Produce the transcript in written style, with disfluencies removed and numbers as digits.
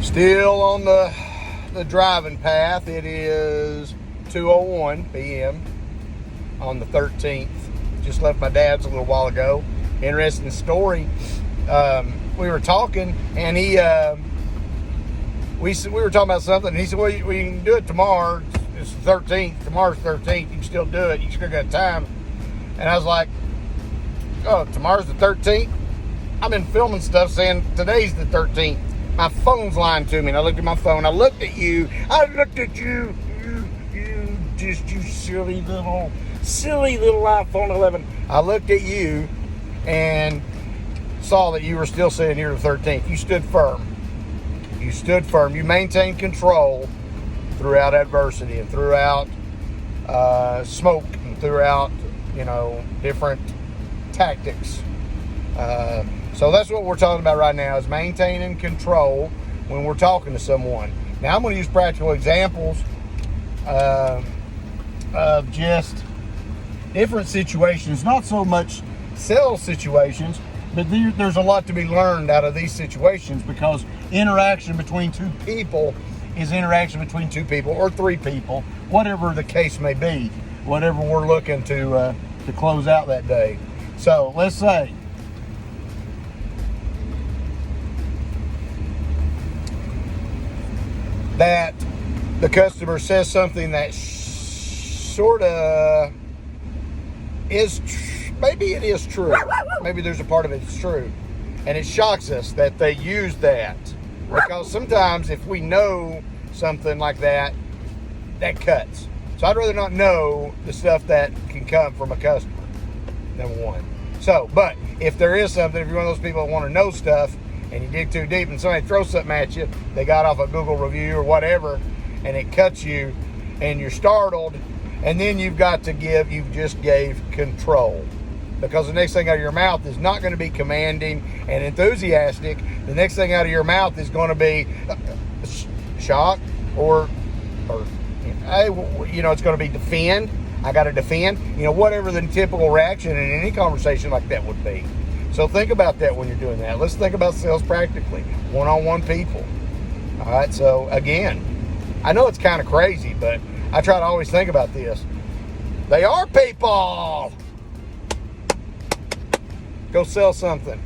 Still on the driving path. It is 2:01 p.m. on the 13th. Just left my dad's a little while ago. Interesting story. We were talking, and we were talking about something, and he said, well, we can do it tomorrow. It's the 13th. Tomorrow's 13th. You can still do it. You still got time. And I was like, oh, tomorrow's the 13th? I've been filming stuff saying today's the 13th. My phone's lying to me, and I looked at my phone. I looked at you. I looked at you. You silly little iPhone 11. I looked at you and saw that you were still sitting here the 13th. You stood firm. You stood firm. You maintained control throughout adversity and throughout smoke and throughout, different tactics. So that's what we're talking about right now, is maintaining control when we're talking to someone. Now I'm going to use practical examples of just different situations, not so much sales situations, but there's a lot to be learned out of these situations, because interaction between two people is interaction between two people or three people, whatever the case may be, whatever we're looking to close out that day. So let's say that the customer says something that sort of is, maybe it is true. Maybe there's a part of it that's true. And it shocks us that they use that. Because sometimes if we know something like that, that cuts. So I'd rather not know the stuff that can come from a customer, number one. So, but if there is something, if you're one of those people that want to know stuff, and you dig too deep and somebody throws something at you, they got off a Google review or whatever, and it cuts you, and you're startled, and then you just gave control. Because the next thing out of your mouth is not going to be commanding and enthusiastic. The next thing out of your mouth is going to be shock or it's going to be defend. I got to defend. Whatever the typical reaction in any conversation like that would be. So think about that when you're doing that. Let's think about sales practically, one-on-one people. All right, so again, I know it's kind of crazy, but I try to always think about this. They are people. Go sell something.